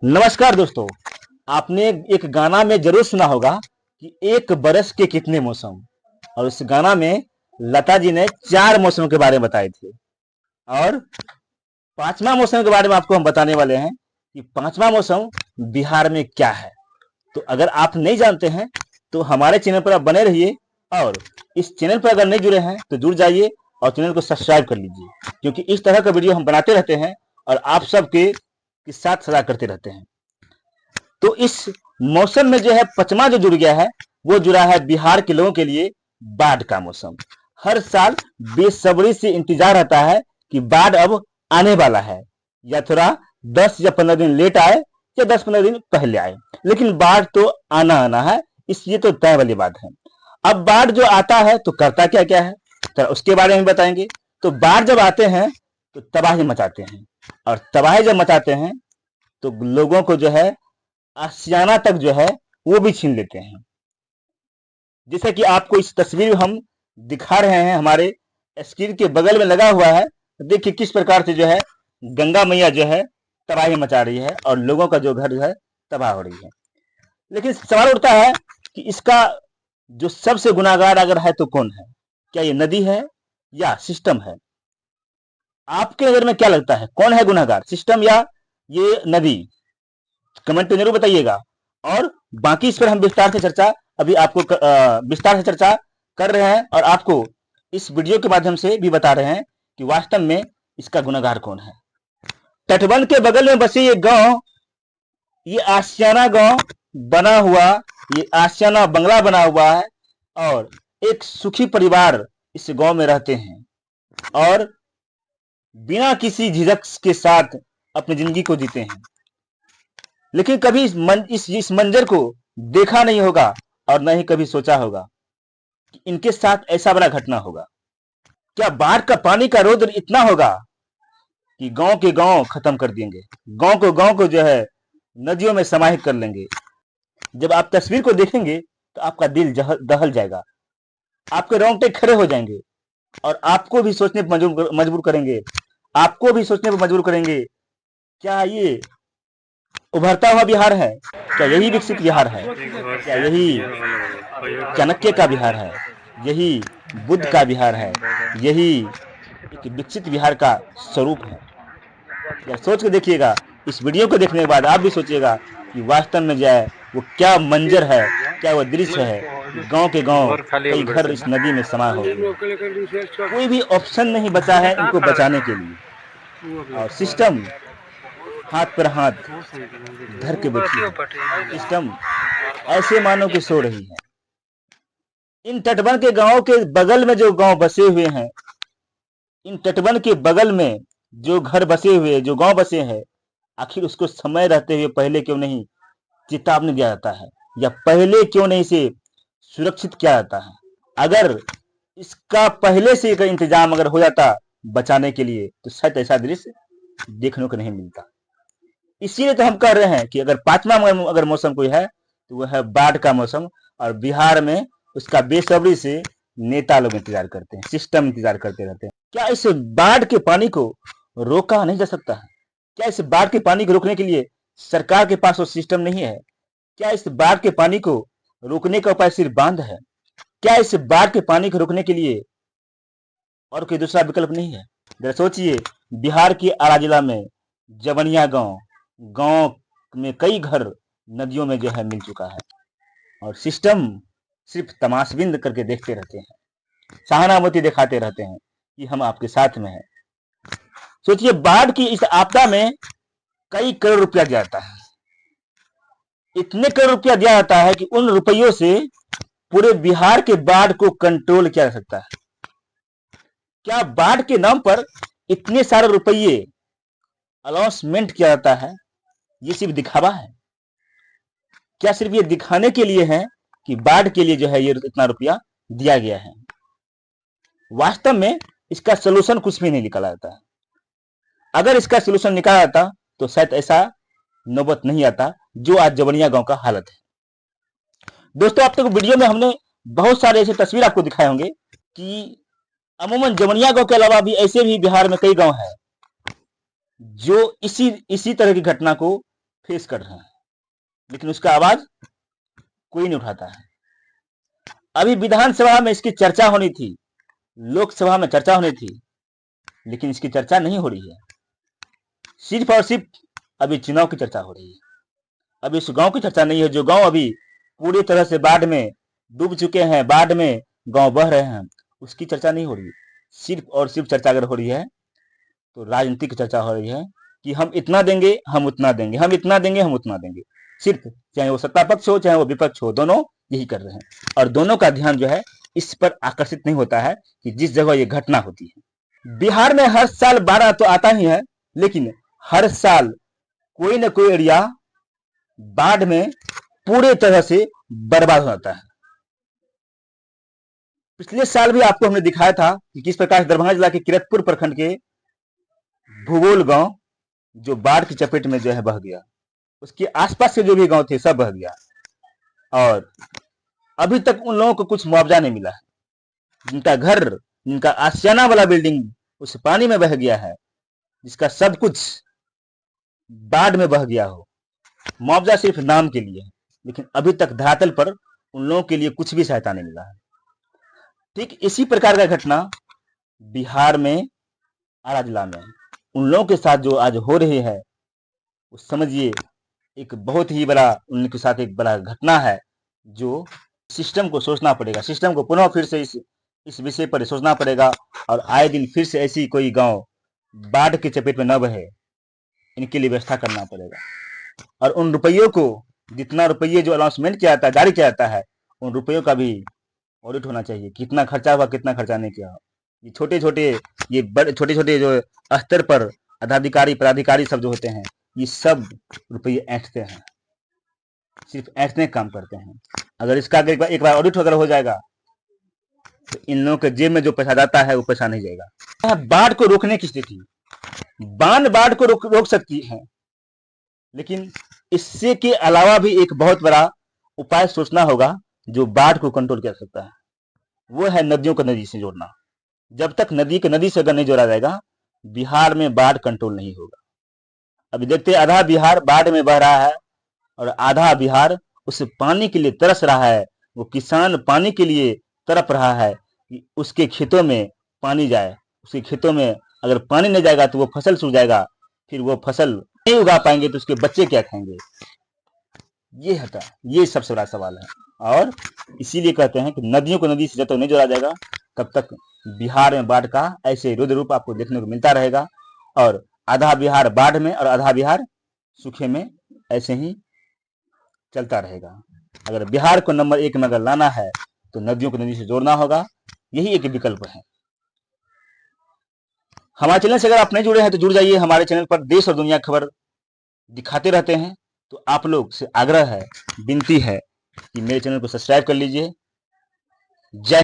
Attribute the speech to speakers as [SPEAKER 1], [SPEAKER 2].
[SPEAKER 1] नमस्कार दोस्तों। आपने एक गाना में जरूर सुना होगा कि एक बरस के कितने मौसम। और उस गाना में लता जी ने 4 मौसम के बारे में बताए थे। और 5वां मौसम के बारे में आपको हम बताने वाले हैं कि 5वां मौसम बिहार में क्या है। तो अगर आप नहीं जानते हैं तो हमारे चैनल पर आप बने रहिए, और इस चैनल पर अगर नहीं जुड़े हैं तो जुड़ जाइए और चैनल को सब्सक्राइब कर लीजिए, क्योंकि इस तरह का वीडियो हम बनाते रहते हैं और आप सबके साथ सलाह करते रहते हैं। तो इस मौसम में जो है 5वां जो जुड़ गया है वो जुड़ा है बिहार के लोगों के लिए बाढ़ का मौसम। हर साल बेसब्री से इंतजार रहता है कि बाढ़ अब आने वाला है, या थोड़ा 10 या 15 दिन लेट आए या 10-15 दिन पहले आए, लेकिन बाढ़ तो आना आना है। इसलिए तो तय वाली बात है। अब बाढ़ जो आता है तो करता क्या क्या है, तो उसके बारे में बताएंगे। तो बाढ़ जब आते हैं तो तबाही मचाते हैं, और तबाही जब मचाते हैं तो लोगों को जो है आशियाना तक जो है वो भी छीन लेते हैं। जैसे कि आपको इस तस्वीर में हम दिखा रहे हैं, हमारे स्क्रीन के बगल में लगा हुआ है। देखिए किस प्रकार से जो है गंगा मैया जो है तबाही मचा रही है और लोगों का जो घर जो है तबाह हो रही है। लेकिन सवाल उठता है कि इसका जो सबसे गुनाहगार अगर है तो कौन है? क्या ये नदी है या सिस्टम है? आपके नजर में क्या लगता है, कौन है गुनाहगार, सिस्टम या ये नदी? कमेंट में जरूर बताइएगा। और बाकी इस पर हम विस्तार से चर्चा अभी आपको विस्तार से चर्चा कर रहे हैं, और आपको इस वीडियो के माध्यम से भी बता रहे हैं कि वास्तव में इसका गुनहगार कौन है। तटबंध के बगल में बसे ये गांव, ये आशियाना गांव बना हुआ, ये आशियाना बंगला बना हुआ है, और एक सुखी परिवार इस गांव में रहते हैं और बिना किसी झिझक के साथ अपनी जिंदगी को जीते हैं। लेकिन कभी इस मंजर को देखा नहीं होगा और न ही कभी सोचा होगा कि इनके साथ ऐसा बड़ा घटना होगा। क्या बाढ़ का पानी का रौद्र इतना होगा कि गांव के गांव खत्म कर देंगे, गांव को जो है नदियों में समाहित कर लेंगे। जब आप तस्वीर को देखेंगे तो आपका दिल दहल जाएगा, आपके रोंगटे खड़े हो जाएंगे, और आपको भी सोचने पर मजबूर करेंगे, आपको भी सोचने पर मजबूर करेंगे, क्या ये उभरता हुआ बिहार है? क्या यही विकसित बिहार है? क्या यही चाणक्य का बिहार है? यही बुद्ध का बिहार है? यही एक विकसित बिहार का स्वरूप है? यार सोच के देखिएगा। इस वीडियो को देखने के बाद आप भी सोचिएगा कि वास्तव में जो है वो क्या मंजर है, क्या वो दृश्य है। गांव के गांव कई घर इस नदी में समा हो गए, कोई भी ऑप्शन नहीं बचा है इनको बचाने के लिए। और सिस्टम हाथ पर हाथ धर के बैठी है, सिस्टम ऐसे मानो कि सो रही है। इन तटबंध के गांव के बगल में जो गांव बसे हुए हैं, इन तटबंध के बगल में जो घर बसे हुए, जो गांव बसे हैं, आखिर उसको समय रहते हुए पहले क्यों नहीं चेतावनी दिया जाता है, या पहले क्यों नहीं इसे सुरक्षित किया जाता है? अगर इसका पहले से का इंतजाम अगर हो जाता बचाने के लिए तो शायद ऐसा दृश्य देखने को नहीं मिलता। इसीलिए तो हम कह रहे हैं कि अगर 5वां अगर मौसम कोई है तो वह है बाढ़ का मौसम। और बिहार में उसका बेसब्री से नेता लोग इंतजार करते हैं, सिस्टम इंतजार करते रहते हैं। क्या इस बाढ़ के पानी को रोका नहीं जा सकता है? क्या इस बाढ़ के पानी को रोकने के लिए सरकार के पास वो सिस्टम नहीं है? क्या इस बाढ़ के पानी को रोकने का उपाय सिर्फ बांध है? क्या इस बाढ़ के पानी को रोकने के लिए और कोई दूसरा विकल्प नहीं है? जरा सोचिए, बिहार के आरा जिला में जवनिया गांव, गांव में कई घर नदियों में जो है मिल चुका है, और सिस्टम सिर्फ तमाशबिंद करके देखते रहते हैं, सहानुभूति दिखाते रहते हैं कि हम आपके साथ में हैं। सोचिए, बाढ़ की इस आपदा में कई करोड़ रुपया दिया जाता है, इतने करोड़ रुपया दिया जाता है कि उन रुपयों से पूरे बिहार के बाढ़ को कंट्रोल किया जा सकता है। क्या बाढ़ के नाम पर इतने सारे रुपये अनाउंसमेंट किया जाता है, ये सिर्फ दिखावा है? क्या सिर्फ ये दिखाने के लिए है कि बाढ़ के लिए जो है ये इतना रुपया दिया गया है? वास्तव में इसका सोल्यूशन कुछ भी नहीं निकाला जाता है। अगर इसका सोल्यूशन निकाला जाता तो शायद ऐसा नौबत नहीं आता जो आज जवनिया गांव का हालत है। दोस्तों, अब तक वीडियो में हमने बहुत सारे ऐसे तस्वीर आपको दिखाए होंगे कि अमूमन जवनिया गांव के अलावा भी ऐसे भी बिहार में कई गांव हैं जो इसी तरह की घटना को फेस कर रहे हैं, लेकिन उसका आवाज कोई नहीं उठाता है। अभी विधानसभा में इसकी चर्चा होनी थी, लोकसभा में चर्चा होनी थी, लेकिन इसकी चर्चा नहीं हो रही है। सिर्फ और सिर्फ अभी चुनाव की चर्चा हो रही है। अभी उस गांव की चर्चा नहीं है जो गांव अभी पूरी तरह से बाढ़ में डूब चुके हैं, बाढ़ में गांव बह रहे हैं, उसकी चर्चा नहीं हो रही है। सिर्फ और सिर्फ चर्चा अगर हो रही है तो राजनीति की चर्चा हो रही है कि हम इतना देंगे, हम उतना देंगे, हम इतना देंगे, हम उतना देंगे। सिर्फ चाहे वो सत्ता पक्ष हो चाहे वो विपक्ष हो, दोनों यही कर रहे हैं। और दोनों का ध्यान जो है इस पर आकर्षित नहीं होता है कि जिस जगह ये घटना होती है। बिहार में हर साल बाढ़ तो आता ही है, लेकिन हर साल कोई ना कोई एरिया बाढ़ में पूरे तरह से बर्बाद हो जाता है। पिछले साल भी आपको हमने दिखाया था कि किस प्रकार दरभंगा जिला के किरतपुर प्रखंड के भूगोल गांव जो बाढ़ की चपेट में जो है बह गया, उसके आसपास के जो भी गांव थे सब बह गया, और अभी तक उन लोगों को कुछ मुआवजा नहीं मिला है। जिनका घर, जिनका आशियाना वाला बिल्डिंग उस पानी में बह गया है, जिसका सब कुछ बाढ़ में बह गया हो, मुआवजा सिर्फ नाम के लिए है, लेकिन अभी तक धरातल पर उन लोगों के लिए कुछ भी सहायता नहीं मिला है। ठीक इसी प्रकार का घटना बिहार में आरा जिला में उन लोगों के साथ जो आज हो रही है, उस समझिए एक बहुत ही बड़ा उनके साथ एक बड़ा घटना है, जो सिस्टम को सोचना पड़ेगा, सिस्टम को पुनः फिर से इस विषय पर सोचना पड़ेगा, और आए दिन फिर से ऐसी कोई गांव बाढ़ की चपेट में न बहे, इनके लिए व्यवस्था करना पड़ेगा। और उन रुपयों को, जितना रुपये जो अनाउंसमेंट किया जाता है, जारी किया जाता है, उन रुपयों का भी ऑडिट होना चाहिए, कितना खर्चा हुआ, कितना खर्चा नहीं किया। ये छोटे छोटे जो स्तर पर अधिकारी पदाधिकारी सब जो होते हैं, ये सब रुपये ऐंठते हैं, सिर्फ ऐंठने काम करते हैं। अगर इसका एक बार ऑडिट वगैरह हो जाएगा तो इन लोगों के जेब में जो पैसा जाता है वो पैसा नहीं जाएगा। बाढ़ को रोकने की स्थिति, बाढ़ को रोक सकती है, लेकिन इससे के अलावा भी एक बहुत बड़ा उपाय सोचना होगा जो बाढ़ को कंट्रोल कर सकता है। वो है नदियों को नदी से जोड़ना। जब तक नदी को नदी से अगर नहीं जोड़ा जाएगा, बिहार में बाढ़ कंट्रोल नहीं होगा। अभी देखते हैं, आधा बिहार बाढ़ में बह रहा है और आधा बिहार उस पानी के लिए तरस रहा है। वो किसान पानी के लिए तड़प रहा है कि उसके खेतों में पानी जाए। उसके खेतों में अगर पानी नहीं जाएगा तो वो फसल सूख जाएगा, फिर वो फसल नहीं उगा पाएंगे तो उसके बच्चे क्या खाएंगे। ये सबसे बड़ा सवाल है, और इसीलिए कहते हैं कि नदियों को नदी से जब तक नहीं जोड़ा जाएगा तब तक बिहार में बाढ़ का ऐसे रुद्र रूप आपको देखने को मिलता रहेगा, और आधा बिहार बाढ़ में और आधा बिहार सूखे में ऐसे ही चलता रहेगा। अगर बिहार को नंबर 1 में अगर लाना है तो नदियों को नदी से जोड़ना होगा, यही एक विकल्प है। हमारे चैनल से अगर आप नहीं जुड़े हैं तो जुड़ जाइए। हमारे चैनल पर देश और दुनिया खबर दिखाते रहते हैं, तो आप लोग से आग्रह है, विनती है कि मेरे चैनल को सब्सक्राइब कर लीजिए। जय